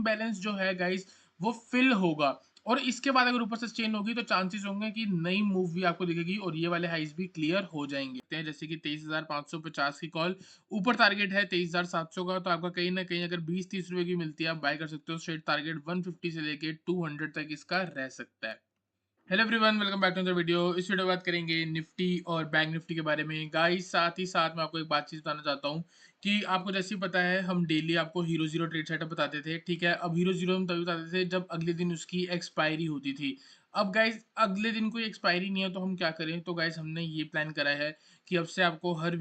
Balance जो है guys वो फिल होगा और इसके बाद अगर ऊपर सस्टेन होगी तो चांसेस होंगे कि नई मूव भी आपको दिखेगी और ये वाले हाइस भी क्लियर हो जाएंगे। जैसे कि 23,550 की कॉल, ऊपर टारगेट है 23,700 का, तो आपका कहीं ना कहीं अगर 20-30 रुपए की मिलती है आप बाय कर सकते हो। स्ट्रेट टारगेट 150 से लेके 200 तक इसका रह सकता है। Hello everyone, welcome back to the video. इस वीडियो में बात करेंगे निफ्टी और बैंक निफ्टी के बारे में। गाइस साथ ही साथ मैं आपको एक बात चीज बताना चाहता हूँ कि आपको जैसे ही पता है हम डेली आपको हीरो जीरो ट्रेड सेटअप बताते थे, ठीक है। अब हीरो जीरो हम तभी बताते थे जब अगले दिन उसकी एक्सपायरी होती थी। अब गाइस अगले दिन कोई एक्सपायरी नहीं है तो हम क्या करें। तो गाइस हमने ये प्लान करा है कि अब से आपको हर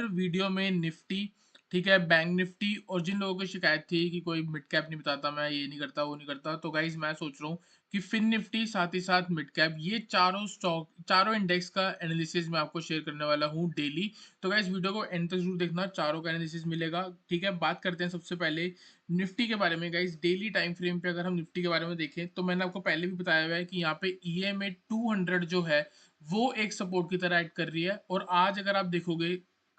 वीडियो में निफ्टी, ठीक है, बैंक निफ्टी, और जिन लोगों को शिकायत थी कि कोई मिड कैप नहीं बताता, मैं ये नहीं करता वो नहीं करता, तो गाइस मैं सोच रहा हूँ कि फिन निफ्टी साथ ही साथ मिड कैप, ये चारों स्टॉक, चारों इंडेक्स का एनालिसिस मैं आपको शेयर करने वाला हूँ डेली। तो गाइस वीडियो को एंड तक जरूर देखना, चारों का एनालिसिस मिलेगा, ठीक है। बात करते हैं सबसे पहले निफ्टी के बारे में। गाइस डेली टाइम फ्रेम पे अगर हम निफ्टी के बारे में देखें तो मैंने आपको पहले भी बताया हुआ है कि यहाँ पे EMA 200 जो है वो एक सपोर्ट की तरह एक्ट कर रही है। और आज अगर आप देखोगे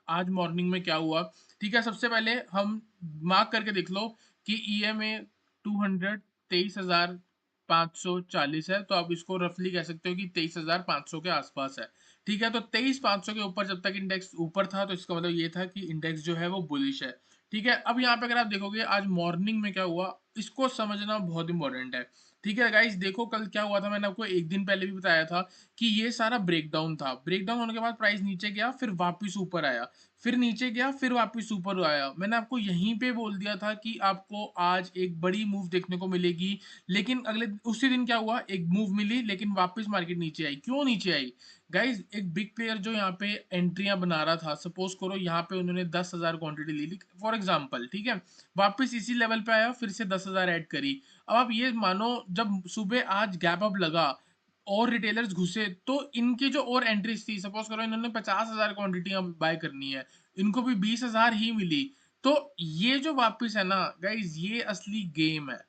आज मॉर्निंग में क्या हुआ, ठीक है। सबसे पहले हम मार्क करके देख लो कि EMA 200 23,540 है, तो आप इसको रफली कह सकते हो कि 23,500 के आसपास है, ठीक है। तो 23,500 के ऊपर जब तक इंडेक्स ऊपर था तो इसका मतलब ये था कि इंडेक्स जो है वो बुलिश है, ठीक है। अब यहाँ पे अगर आप देखोगे आज मॉर्निंग में क्या हुआ, इसको समझना बहुत इंपॉर्टेंट है, ठीक है। गाइस देखो कल क्या हुआ था, मैंने आपको एक दिन पहले भी बताया था कि ये सारा ब्रेकडाउन था। ब्रेकडाउन होने के बाद प्राइस नीचे गया, फिर वापस ऊपर आया, फिर नीचे गया, फिर वापस ऊपर आया। मैंने आपको यहीं पे बोल दिया था कि आपको आज एक बड़ी मूव देखने को मिलेगी, लेकिन अगले उसी दिन क्या हुआ, एक मूव मिली लेकिन वापस मार्केट नीचे आई। क्यों नीचे आई? गाइज एक बिग प्लेयर जो यहाँ पे एंट्रियां बना रहा था, सपोज करो यहाँ पे उन्होंने 10,000 क्वांटिटी ली फॉर एग्जांपल, ठीक है। वापस इसी लेवल पे आया, फिर से 10,000 ऐड करी। अब आप ये मानो जब सुबह आज गैप अप लगा और रिटेलर्स घुसे तो इनकी जो और एंट्रीज थी, सपोज करो इन्होंने 50,000 क्वांटिटी बाय करनी है, इनको भी 20,000 ही मिली। तो ये जो वापस है ना गाइज, ये असली गेम है।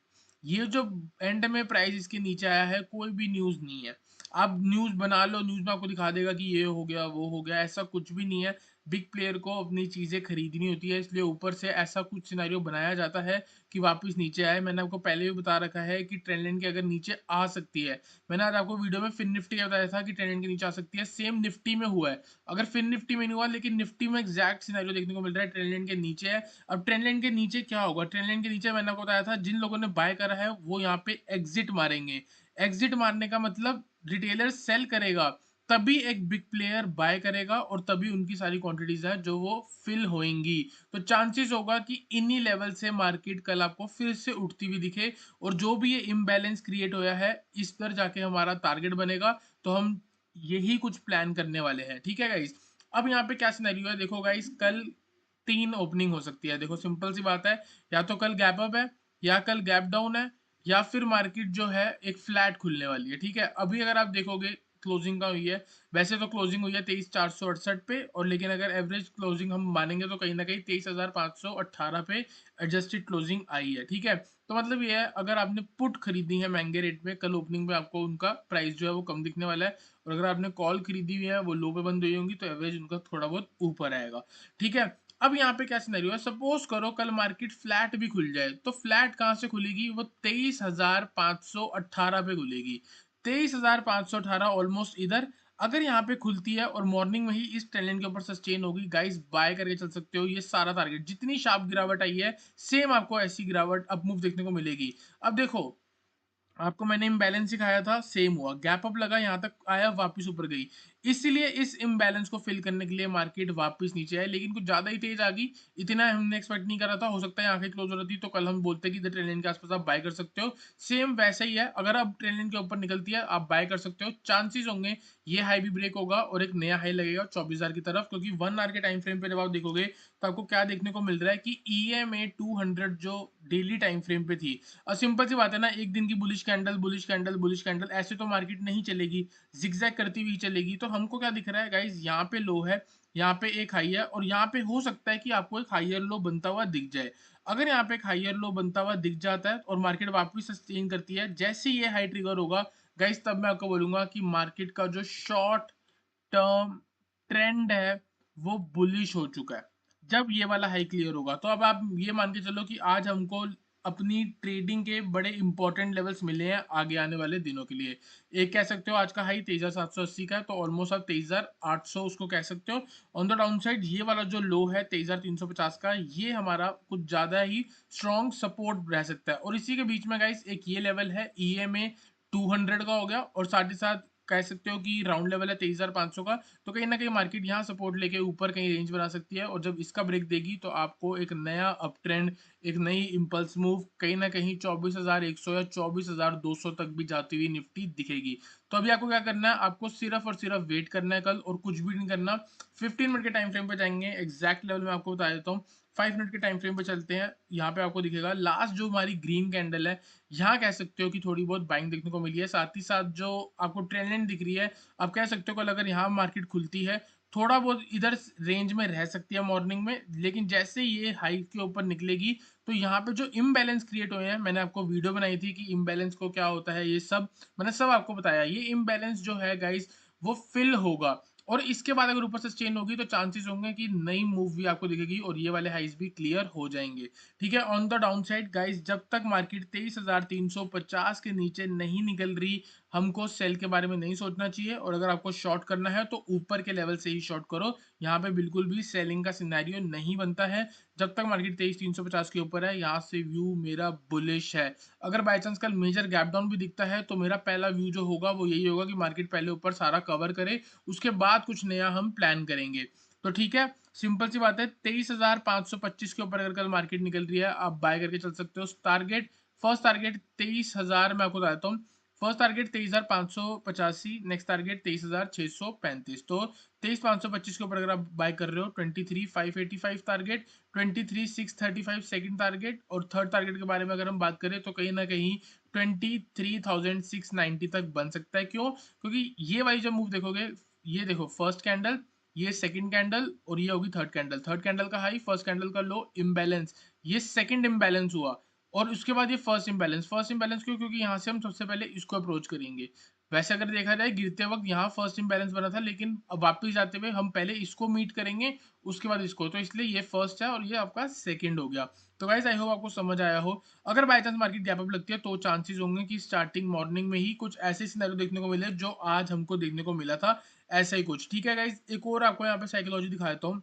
ये जो एंड में प्राइस इसके नीचे आया है, कोई भी न्यूज नहीं है। आप न्यूज बना लो, न्यूज में आपको दिखा देगा कि ये हो गया वो हो गया, ऐसा कुछ भी नहीं है। बिग प्लेयर को अपनी चीजें खरीदनी होती है, इसलिए ऊपर से ऐसा कुछ सिनेरियो बनाया जाता है कि वापस नीचे आए। मैंने आपको पहले भी बता रखा है कि ट्रेंड लाइन के अगर नीचे आ सकती है, मैंने आज आपको वीडियो में फिन निफ्टी का बताया था कि ट्रेंड लाइन के नीचे आ सकती है, सेम निफ्टी में हुआ है। अगर फिन निफ्टी में नहीं हुआ लेकिन निफ्टी में एग्जैक्ट सिनेरियो देखने को मिल रहा है, ट्रेंड लाइन के नीचे है। अब ट्रेंड लाइन के नीचे क्या होगा, ट्रेंड लाइन के नीचे मैंने आपको बताया था जिन लोगों ने बाय करा है वो यहाँ पे एग्जिट मारेंगे। एग्जिट मारने का मतलब रिटेलर सेल करेगा, तभी एक बिग प्लेयर बाय करेगा और तभी उनकी सारी क्वांटिटीज हैं जो वो फिल होंगी। तो चांसेस होगा कि इन्हीं लेवल से मार्केट कल आपको फिर से उठती हुई दिखे और जो भी ये इम्बैलेंस क्रिएट होया है इस पर जाके हमारा टारगेट बनेगा। तो हम यही कुछ प्लान करने वाले हैं, ठीक है गाइस। अब यहाँ पे क्या सिनेरियो है, देखो गाइस कल 3 ओपनिंग हो सकती है। देखो सिंपल सी बात है, या तो कल गैप अप है, या कल गैप डाउन है, या फिर मार्केट जो है एक फ्लैट खुलने वाली है, ठीक है। अभी अगर आप देखोगे क्लोजिंग का हुई है, वैसे तो क्लोजिंग हुई है 23,468 पे, और लेकिन अगर एवरेज क्लोजिंग हम मानेंगे तो कहीं ना कहीं 23,518 पे एडजस्टेड क्लोजिंग आई है, ठीक है। तो मतलब ये है, अगर आपने पुट खरीदी है महंगे रेट में, कल ओपनिंग पे आपको उनका प्राइस जो है वो कम दिखने वाला है। और अगर आपने कॉल खरीदी हुई है वो लो पे बंद हुई होंगी तो एवरेज उनका थोड़ा बहुत ऊपर आएगा, ठीक है। अब यहाँ पे क्या सिनेरियो है, सपोज करो कल मार्केट फ्लैट भी खुल जाए, तो फ्लैट कहाँ से खुलेगी, वो 23,518 पे खुलेगी। 23,518 ऑलमोस्ट इधर। अगर यहाँ पे खुलती है और मॉर्निंग में ही इस ट्रेंड लाइन के ऊपर सस्टेन होगी, गाइस बाय करके चल सकते हो। ये सारा टारगेट जितनी शार्प गिरावट आई है, सेम आपको ऐसी गिरावट अप मूव देखने को मिलेगी। अब देखो आपको मैंने इम्बैलेंस सिखाया था, सेम हुआ, गैप अप लगा, यहाँ तक आया, वापस ऊपर गई। इसलिए इस इम्बैलेंस को फिल करने के लिए मार्केट वापस नीचे आई, लेकिन कुछ ज्यादा ही तेज आ गई। इतना हमने एक्सपेक्ट नहीं करा था, हो सकता है आंखें क्लोज हो रही थी तो कल हम बोलते कि ट्रेंड लाइन के आसपास आप बाय कर सकते हो। सेम वैसा ही है, अगर आप ट्रेंड लाइन के ऊपर निकलती है आप बाय कर सकते हो। चांसेस होंगे ये हाई भी ब्रेक होगा और एक नया हाई लगेगा 24,000 की तरफ, क्योंकि 1 आवर के टाइम फ्रेम पे जब आप देखोगे तो आपको क्या देखने को मिल रहा है कि EMA 200 जो डेली टाइम फ्रेम पे थी, और सिंपल सी बात है ना, एक दिन की bullish candle bullish candle bullish candle, ऐसे तो मार्केट नहीं चलेगी, जिगजैग करती हुई चलेगी। तो हमको क्या दिख रहा है गाइस, यहाँ पे लो है, यहाँ पे एक हाई है, और यहाँ पे हो सकता है कि आपको एक हाइयर लो बनता हुआ दिख जाए। अगर यहाँ पे एक हाइयर लो बनता हुआ दिख जाता है और मार्केट वापस सस्टेन करती है, जैसे ये हाई ट्रिगर होगा गाइस, तब मैं आपको बोलूंगा कि मार्केट का जो शॉर्ट टर्म ट्रेंड है वो बुलिश हो चुका है। जब ये वाला हाई क्लियर होगा तो अब आप ये मान के चलो कि आज हमको अपनी ट्रेडिंग के बड़े इंपॉर्टेंट लेवल्स मिले हैं आगे आने वाले दिनों के लिए। एक कह सकते हो आज का हाई 23,780 का है, तो ऑलमोस्ट आप 23,800 उसको कह सकते हो। ऑन द डाउन साइड ये वाला जो लो है 23,350 का, ये हमारा कुछ ज्यादा ही स्ट्रॉन्ग सपोर्ट रह सकता है। और इसी के बीच में गाइस एक ये लेवल है EMA 200 का हो गया, और साथ ही साथ कह सकते हो कि राउंड लेवल है 23,500 का। तो कहीं ना कहीं मार्केट यहाँ सपोर्ट लेके ऊपर कहीं रेंज बना सकती है, और जब इसका ब्रेक देगी तो आपको एक नया अप ट्रेंड, एक नई इंपल्स मूव कहीं ना कहीं 24,100 या 24,200 तक भी जाती हुई निफ्टी दिखेगी। तो अभी आपको क्या करना है, आपको सिर्फ और सिर्फ वेट करना है कल, और कुछ भी नहीं करना। 15 मिनट के टाइम फ्रेम पे जाएंगे, एग्जैक्ट लेवल में आपको बता देता हूँ। 5 मिनट के टाइम फ्रेम पे चलते हैं, यहाँ पे आपको दिखेगा लास्ट जो हमारी ग्रीन कैंडल है, यहाँ कह सकते हो कि थोड़ी बहुत बाइंग देखने को मिली है। साथ ही साथ जो आपको ट्रेंड लाइन दिख रही है, आप कह सकते हो कल अगर यहाँ मार्केट खुलती है, थोड़ा बहुत इधर रेंज में रह सकती है मॉर्निंग में, लेकिन जैसे ये हाई के ऊपर निकलेगी तो यहाँ पे जो इम्बैलेंस क्रिएट हुए हैं, मैंने आपको वीडियो बनाई थी कि इम्बैलेंस को क्या होता है, ये सब मैंने सब आपको बताया। ये इम्बैलेंस जो है गाइस वो फिल होगा, और इसके बाद अगर ऊपर से चेन होगी तो चांसेस होंगे कि नई मूव भी आपको दिखेगी और ये वाले हाइज भी क्लियर हो जाएंगे। ठीक है, on the down side guys जब तक मार्केट 23,350 के नीचे नहीं निकल रही, हमको सेल के बारे में नहीं सोचना चाहिए। और अगर आपको शॉर्ट करना है तो ऊपर के लेवल से ही शॉर्ट करो, यहाँ पे बिल्कुल भी सेलिंग का सिनेरियो नहीं बनता है जब तक मार्केट 23,350 के ऊपर है। यहाँ से व्यू मेरा बुलिश है। अगर बाय चांस कल मेजर गैप डाउन भी दिखता है तो मेरा पहला व्यू जो होगा वो यही होगा कि मार्केट पहले ऊपर सारा कवर करे, उसके बाद कुछ नया हम प्लान करेंगे। तो ठीक है, सिंपल सी बात है, 23,525 के ऊपर अगर कल मार्केट निकल रही है, आप बाय करके चल सकते हो। टारगेट, फर्स्ट टारगेट 23,000 मैं आपको बताता हूँ। First target 23,585, next target 23,635। तो 23,525 के ऊपर अगर आप बाय कर रहे हो, 23,585 टारगेट, 23,635 सेकंड टारगेट, और थर्ड टारगेट के बारे में अगर हम बात करें तो कहीं ना कहीं 23,690 तक बन सकता है। क्यों? क्योंकि ये वाली जब मूव देखोगे, ये देखो फर्स्ट कैंडल, ये सेकंड कैंडल, और ये होगी थर्ड कैंडल। थर्ड कैंडल का हाई, फर्स्ट कैंडल का लो, इम्बैलेंस, ये सेकंड इम्बैलेंस हुआ, और उसके बाद ये फर्स्ट इम्बैलेंस। फर्स्ट इम्बैलेंस क्यों? क्योंकि यहाँ से हम सबसे पहले इसको अप्रोच करेंगे। वैसे अगर देखा जाए गिरते वक्त यहाँ फर्स्ट इम्बैलेंस बना था, लेकिन अब वापस जाते हुए हम पहले इसको मीट करेंगे, उसके बाद इसको, तो इसलिए ये फर्स्ट है और ये आपका सेकंड हो गया। तो गाइस आई होप आपको समझ आया हो। अगर by chance market gap up लगती है तो चांसेस होंगे कि स्टार्टिंग मॉर्निंग में ही कुछ ऐसे सिनेरियो देखने को मिले जो आज हमको देखने को मिला था, ऐसा ही कुछ। ठीक है गाइस, एक और आपको यहाँ पे साइकोलॉजी दिखाता हूँ।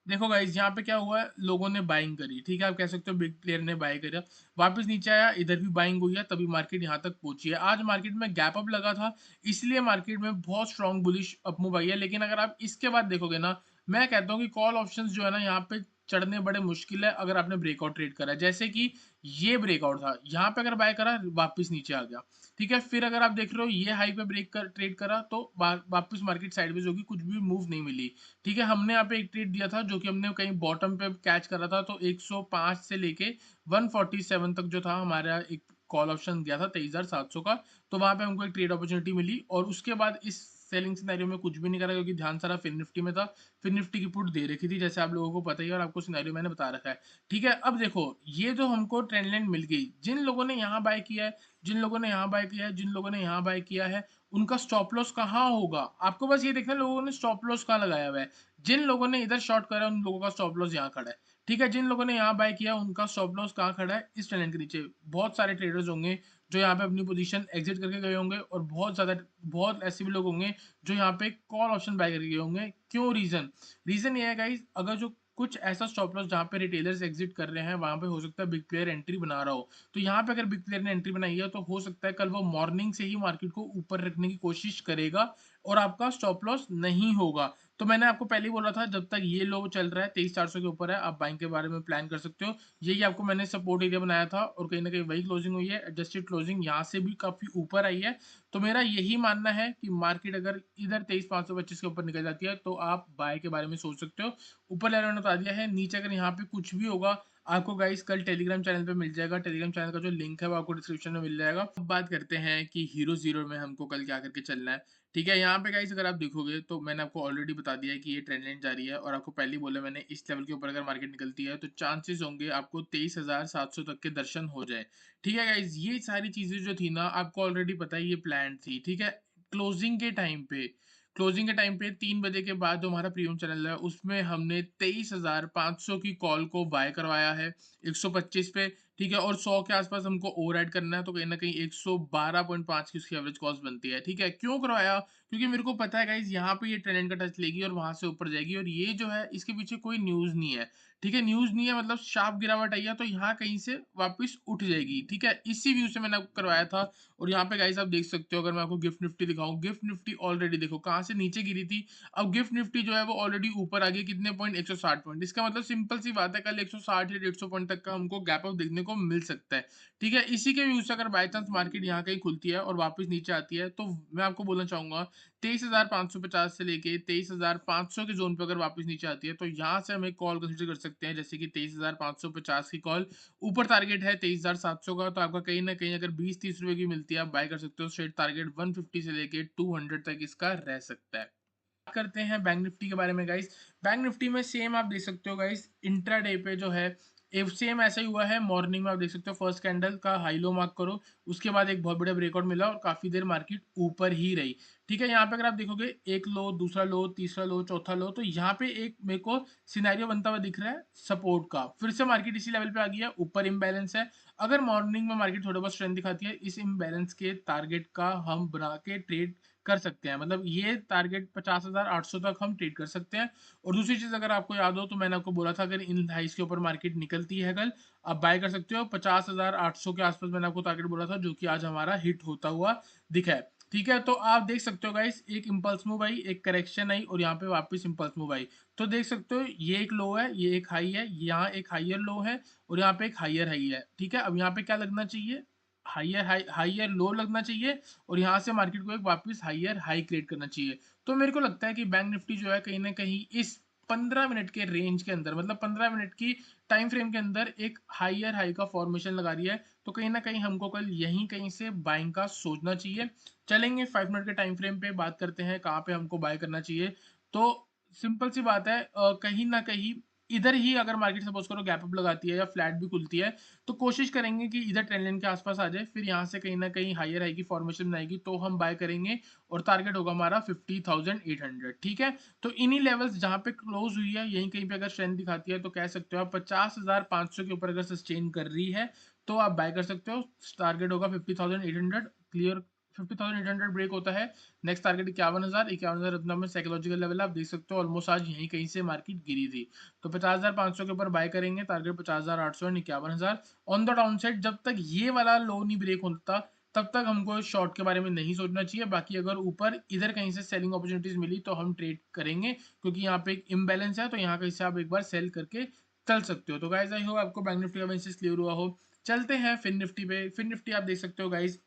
देखो गाइस यहाँ पे क्या हुआ है, लोगों ने बाइंग करी, ठीक है, आप कह सकते हो बिग प्लेयर ने बाय करा, वापस नीचे आया, इधर भी बाइंग हुई है, तभी मार्केट यहाँ तक पहुंची है। आज मार्केट में गैप अप लगा था, इसलिए मार्केट में बहुत strong bullish up move I है। लेकिन अगर आप इसके बाद देखोगे ना, मैं कहता हूँ कि कॉल ऑप्शंस जो है ना यहाँ पे चढ़ने बड़े मुश्किल है अगर आपने ब्रेकआउट ट्रेड करा है। जैसे कि ये ब्रेकआउट था, यहाँ पे अगर बाय करा, वापस नीचे आ गया, ठीक है, फिर अगर आप देख रहे हो ये हाई पे ब्रेक कर ट्रेड करा तो वापस मार्केट साइडवेज होगी, कुछ भी मूव नहीं मिली। ठीक है, हमने यहाँ पे एक ट्रेड दिया था जो कि हमने कहीं बॉटम पे कैच करा था, तो 105 से लेके 147 तक जो था हमारा एक कॉल ऑप्शन गया था 23,700 का। तो वहां पे हमको एक ट्रेड अपॉर्चुनिटी मिली, और उसके बाद इस सेलिंग सिनेरियो में कुछ भी नहीं करा क्योंकि ध्यान सारा फिन निफ्टी में था। फिन निफ्टी की पुट दे रखी थी, जैसे आप लोगों को पता ही है, और आपको सिनेरियो मैंने बता रखा है। ठीक है, अब देखो ये जो हमको ट्रेंड लाइन मिल गई, जिन लोगों ने यहाँ बाय किया है, जिन लोगों ने यहाँ बाय किया है, जिन लोगों ने यहाँ बाय किया है, उनका स्टॉप लॉस कहाँ होगा, आपको बस ये देखना है लोगों ने स्टॉप लॉस कहाँ लगाया हुआ है। जिन लोगों ने इधर शॉर्ट करा है उन लोगों का स्टॉप लॉस यहाँ खड़ा है। ठीक है, जिन लोगों ने यहाँ बाय किया उनका स्टॉप लॉस कहाँ खड़ा है, इस ट्रेंड के नीचे। बहुत सारे ट्रेडर्स होंगे जो यहाँ पे अपनी पोजीशन एग्जिट करके गए होंगे, और बहुत ऐसे भी लोग होंगे जो यहाँ पे कॉल ऑप्शन बाय करके गए होंगे। क्यों? रीजन, रीजन ये है गाइस, अगर जो कुछ ऐसा स्टॉप लॉस जहाँ पे रिटेलर्स एग्जिट कर रहे हैं वहां पे हो सकता है बिग प्लेयर एंट्री बना रहा हो। तो यहाँ पे अगर बिग प्लेयर ने एंट्री बनाई है तो हो सकता है कल वो मॉर्निंग से ही मार्केट को ऊपर रखने की कोशिश करेगा, और आपका स्टॉप लॉस नहीं होगा। तो मैंने आपको पहले ही बोला था, जब तक ये लो चल रहा है 23,400 के ऊपर है, आप बाइंग के बारे में प्लान कर सकते हो। यही आपको मैंने सपोर्ट एरिया बनाया था, और कहीं ना कहीं वही क्लोजिंग हुई है, एडजस्टेड क्लोजिंग यहाँ से भी काफी ऊपर आई है। तो मेरा यही मानना है कि मार्केट अगर इधर 23,525 के ऊपर निकल जाती है तो आप बाय के बारे में सोच सकते हो। ऊपर लेवल ने बता दिया है, नीचे अगर यहाँ पे कुछ भी होगा, आपको गाइस कल टेलीग्राम चैनल पे मिल जाएगा। टेलीग्राम चैनल का जो लिंक है वो आपको डिस्क्रिप्शन में मिल जाएगा। अब बात करते हैं कि हीरो जीरो में हमको कल क्या करके चलना है। ठीक है, यहाँ पे गाइस अगर आप देखोगे तो मैंने आपको ऑलरेडी बता दिया है कि ये ट्रेंड लाइन जारी है, और आपको पहले ही बोला मैंने, इस लेवल के ऊपर अगर मार्केट निकलती है तो चांसेस होंगे आपको 23,700 तक के दर्शन हो जाए। ठीक है गाइस, ये सारी चीजें जो थी ना आपको ऑलरेडी पता है, ये प्लान थी। ठीक है, क्लोजिंग के टाइम पे क्लोजिंग के टाइम पे 3 बजे के बाद जो हमारा प्रीमियम चैनल है उसमें हमने 23,500 की कॉल को बाय करवाया है 125 पे, ठीक है? और 100 के आसपास हमको ओवर ऐड करना है, तो कहीं न कहीं 112.5 की उसकी एवरेज कॉस्ट बनती है, ठीक है? क्यों करवाया? क्योंकि मेरे को पता है गाइज़ यहाँ पे ये ट्रेंड का टच लेगी और वहाँ से ऊपर जाएगी, और ये जो है इसके पीछे कोई न्यूज़ नहीं है, ठीक है? न्यूज़ नहीं है मतलब शार्प गिरावट आई है तो यहाँ कहीं से वापस उठ जाएगी, ठीक है? इसी व्यू से मैंने आपको करवाया था। और यहाँ पे गाइस आप देख सकते हो, अगर मैं आपको गिफ्ट निफ्टी दिखाऊं, गिफ्ट निफ्टी ऑलरेडी देखो कहाँ से नीचे गिरी थी, अब गिफ्ट निफ्टी जो है वो ऑलरेडी ऊपर आ गई, कितने पॉइंट, 160 पॉइंट। इसका मतलब सिंपल सी बात है कल 160 या 150 पॉइंट तक का हमको गैप अप देखने को मिल सकता है, ठीक है? इसी के व्यू से अगर बाई चांस मार्केट यहाँ कहीं खुलती है और वापस नीचे आती है, तो मैं आपको बोलना चाहूंगा 23,550 से लेके 23,500 के जोन पे अगर वापस नीचे आती है, तो यहाँ से हम एक कॉल कंसिडर कर सकते हैं, जैसे कि 23,550 की कॉल। ऊपर टारगेट है 23,700 का, तो आपका कहीं ना कहीं अगर 20-30 रुपए की मिलती है आप बाय कर सकते हो। स्ट्रेट टारगेट 150 से लेके 200 तक इसका रह सकता है। बात करते हैं बैंक निफ्टी के बारे में गाइस। बैंक निफ्टी में सेम आप देख सकते हो गाइस, इंट्राडे पे जो है सेम ऐसा ही हुआ है। मॉर्निंग में आप देख सकते हो फर्स्ट कैंडल का हाई लो मार्क करो, उसके बाद एक बहुत बड़ा ब्रेकआउट मिला और काफी देर मार्केट ऊपर ही रही, ठीक है? यहाँ पे अगर आप देखोगे एक लो, दूसरा लो, तीसरा लो, चौथा लो, तो यहाँ पे एक मेरे को सिनेरियो बनता हुआ दिख रहा है सपोर्ट का। फिर से मार्केट इसी लेवल पे आ गया, ऊपर इम्बैलेंस है। अगर मॉर्निंग में मार्केट थोड़ा बहुत स्ट्रेंथ दिखाती है, इस इम्बैलेंस के टारगेट का हम बना के ट्रेड कर सकते हैं, मतलब ये टारगेट 50,800 तक हम ट्रेड कर सकते हैं। और दूसरी चीज अगर आपको याद हो तो मैंने आपको बोला था अगर इन हाइस के ऊपर मार्केट निकलती है कल, आप बाय कर सकते हो 50,800 के आसपास। मैंने आपको टारगेट बोला था जो कि आज हमारा हिट होता हुआ दिखा है, ठीक है? तो आप देख सकते हो गाइस, एक इंपल्स मूव आई, एक करेक्शन आई और यहाँ पे वापस इंपल्स मूव आई। तो देख सकते हो ये एक लो है, ये एक हाई है, यहाँ एक हाइयर लो है और यहाँ पे एक हाइयर हाई है, ठीक है? अब यहाँ पे क्या लगना चाहिए, हाइयर हाई, हाइयर लो लगना चाहिए और यहाँ से मार्केट को एक वापस हाइयर हाई क्रिएट करना चाहिए। तो मेरे को लगता है कि बैंक निफ्टी जो है कहीं ना कहीं इस 15 मिनट के रेंज के अंदर, मतलब 15 मिनट की टाइम फ्रेम के अंदर एक हाइयर हाई का फॉर्मेशन लगा रही है, तो कहीं ना कहीं हमको कल यहीं कहीं से बाइंग का सोचना चाहिए। चलेंगे 5 मिनट के टाइम फ्रेम पे बात करते हैं कहाँ पे हमको बाय करना चाहिए। तो सिंपल सी बात है, कहीं ना कहीं इधर ही अगर मार्केट सपोज करो गैप अप लगाती है या फ्लैट भी खुलती है, तो कोशिश करेंगे कि इधर ट्रेंड लाइन के आसपास आ जाए, फिर यहाँ से कहीं ना कहीं हायर हाई की फॉर्मेशन बनाएगी तो हम बाय करेंगे और टारगेट होगा हमारा 50,800, ठीक है? तो इन्हीं लेवल्स जहाँ पे क्लोज हुई है यहीं कहीं पे अगर स्ट्रेंथ दिखाती है तो कह सकते हो आप 50,500 के ऊपर अगर सस्टेन कर रही है तो आप बाय कर सकते हो। टारगेट होगा 50,800 क्लियर। 50,800 ब्रेक होता है, नेक्स्ट टारगेट 51,000। 51,000 अपना में साइकोलॉजिकल लेवल आप देख सकते हो, ऑलमोस्ट आज यहीं कहीं से मार्केट गिरी थी। तो 50,500 के ऊपर बाय करेंगे, target 50,800 and 51,000 on the down side. जब तक ये वाला लो नहीं ब्रेक होता तब तक हमको शॉर्ट के बारे में नहीं सोचना चाहिए। बाकी अगर ऊपर इधर कहीं से सेलिंग अपॉर्चुनिटीज मिली तो हम ट्रेड करेंगे, क्योंकि यहाँ पे एक इम्बैलेंस है, तो यहाँ कहीं से आप एक बार सेल करके चल सकते हो। तो गाइज आई होप आपको बैंक निफ्टी का बेसिस क्लियर हुआ हो। चलते हैं फिन निफ्टी पे। फिन निफ्टी आप देख सकते हो गाइज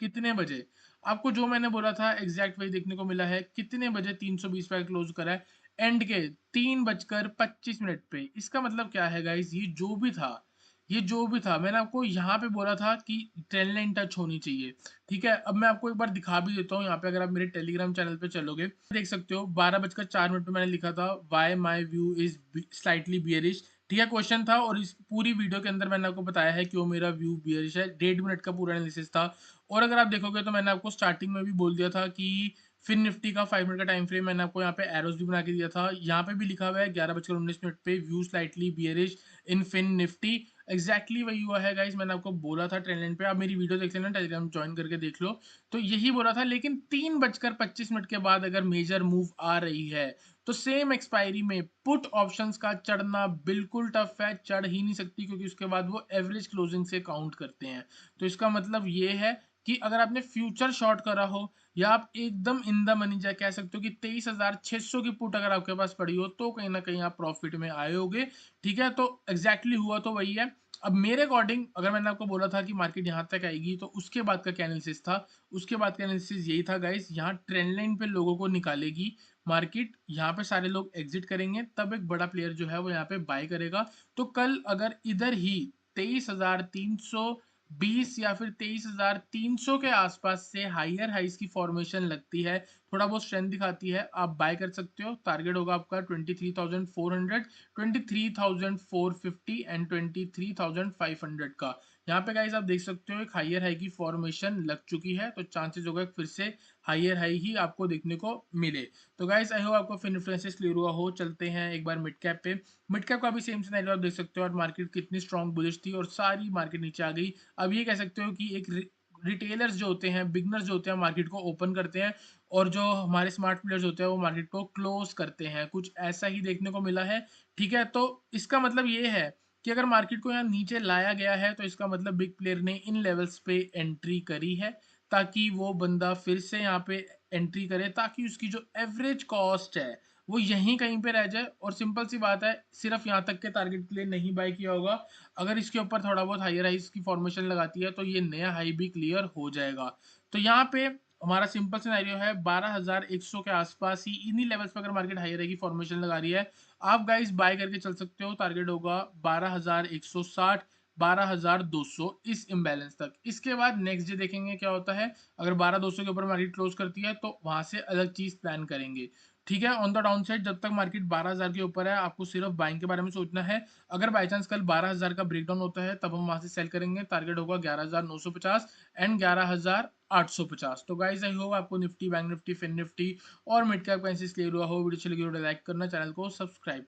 कितने बजे, आपको जो मैंने बोला था एग्जैक्ट वही देखने को मिला है। कितने बजे 320 पे क्लोज करा है, एंड के 3:25 पे। इसका मतलब क्या है गाइस, ये जो भी था, ये जो भी था मैंने आपको यहाँ पे बोला था कि ट्रेंड लाइन टच होनी चाहिए, ठीक है? अब मैं आपको एक बार दिखा भी देता हूँ। यहाँ पे अगर आप मेरे टेलीग्राम चैनल पे चलोगे देख सकते हो 12:04 पे मैंने लिखा था why my view is slightly bearish, ठीक है? क्वेश्चन था और इस पूरी वीडियो के अंदर मैंने आपको बताया है क्यों मेरा व्यू बियरिश है। 1.5 मिनट का पूरा एनालिसिस था। और अगर आप देखोगे तो मैंने आपको स्टार्टिंग में भी बोल दिया था कि फिन निफ्टी का 5 मिनट का टाइम फ्रेम मैंने आपको यहाँ पे एरोस भी बना के दिया था। यहाँ पे भी लिखा हुआ है 11:19 पे व्यू स्लाइटली बियरिश इन फिन निफ्टी। एग्जैक्टली वही हुआ है गाइस, मैंने आपको बोला था ट्रेंड लाइन पे। आप मेरी वीडियो देख लेना, टेलीग्राम ज्वाइन करके देख लो। तो यही बोला था, लेकिन 3:25 के बाद अगर मेजर मूव आ रही है तो सेम एक्सपायरी में पुट ऑप्शंस का चढ़ना बिल्कुल टफ है, चढ़ ही नहीं सकती, क्योंकि उसके बाद वो एवरेज क्लोजिंग से काउंट करते हैं। तो इसका मतलब ये है कि अगर आपने फ्यूचर शॉर्ट करा हो या आप एकदम इन द मनी जा कह सकते हो कि 23,600 की पुट अगर आपके पास पड़ी हो तो कहीं ना कहीं आप प्रॉफिट में आए होगे, ठीक है? तो एग्जैक्टली हुआ तो वही है। अब मेरे अकॉर्डिंग अगर मैंने आपको बोला था कि मार्केट यहाँ तक आएगी तो उसके बाद का क्या एनालिसिस था, उसके बाद का एनालिसिस यही था गाइस, यहाँ ट्रेंड लाइन पे लोगों को निकालेगी मार्केट, यहाँ पे सारे लोग एग्जिट करेंगे, तब एक बड़ा प्लेयर जो है वो यहाँ पे बाय करेगा। तो कल अगर इधर ही 23,320 या फिर 23,300 के आसपास से हाइयर हाइस की फॉर्मेशन लगती है, थोड़ा बहुत स्ट्रेंथ दिखाती है, आप बाय कर सकते हो। टारगेट होगा आपका 23,400, 23,450 एंड 23,500 का। यहाँ पे गाइस आप देख सकते हो एक हायर हाई की फॉर्मेशन लग चुकी है, तो चांसेस होगा फिर से हायर हाई ही आपको देखने को मिले। तो गाइस आई होप आपको फिर इन्फ्लुएंसेस क्लियर हुआ हो। चलते हैं एक बार मिड कैप पे। मिड कैप का भी सेम सिनेरियो आप देख सकते हो, और मार्केट कितनी स्ट्रॉन्ग बुलिश थी और सारी मार्केट नीचे आ गई। अब ये कह सकते हो कि एक रिटेलर्स जो होते हैं, बिगनर्स जो होते हैं, मार्केट को ओपन करते हैं, और जो हमारे स्मार्ट प्लेयर्स होते हैं वो मार्केट को क्लोज करते हैं। कुछ ऐसा ही देखने को मिला है। ठीक है, तो इसका मतलब ये है कि अगर मार्केट को यहाँ नीचे लाया गया है तो इसका मतलब बिग प्लेयर ने इन लेवल्स पे एंट्री करी है, ताकि वो बंदा फिर से यहाँ पे एंट्री करे, ताकि उसकी जो एवरेज कॉस्ट है वो यहीं कहीं पे रह जाए। और सिंपल सी बात है, सिर्फ यहाँ तक के टारगेट के लिए नहीं बाय किया होगा। अगर इसके ऊपर थोड़ा बहुत हायर हाइस की फॉर्मेशन लगाती है तो ये नया हाई भी क्लियर हो जाएगा। तो यहाँ पे हमारा सिंपल सिनेरियो है 12,100 के आसपास ही, इन्हीं लेवल्स पे अगर मार्केट हाई रहेगी, फॉर्मेशन लगा रही है, आप गाइस बाय करके चल सकते हो। टारगेट होगा 12,160, 12,200 इस इम्बैलेंस तक। इसके बाद नेक्स्ट डे देखेंगे क्या होता है। अगर 12,200 के ऊपर मार्केट क्लोज करती है तो वहां से अलग चीज प्लान करेंगे। ठीक है, ऑन द डाउन साइड जब तक मार्केट 12,000 के ऊपर है आपको सिर्फ बाइंग के बारे में सोचना है। अगर बाई चांस कल 12,000 का ब्रेकडाउन होता है तब हम वहां से सेल करेंगे। टारगेट होगा 11,950 एंड 11,850। तो गाइस आई होप आपको निफ्टी, बैंक निफ्टी, फिन निफ्टी और मिड कैप का क्लियर हुआ हो। वीडियो अच्छी लगी हो तो लाइक करना, चैनल को सब्सक्राइब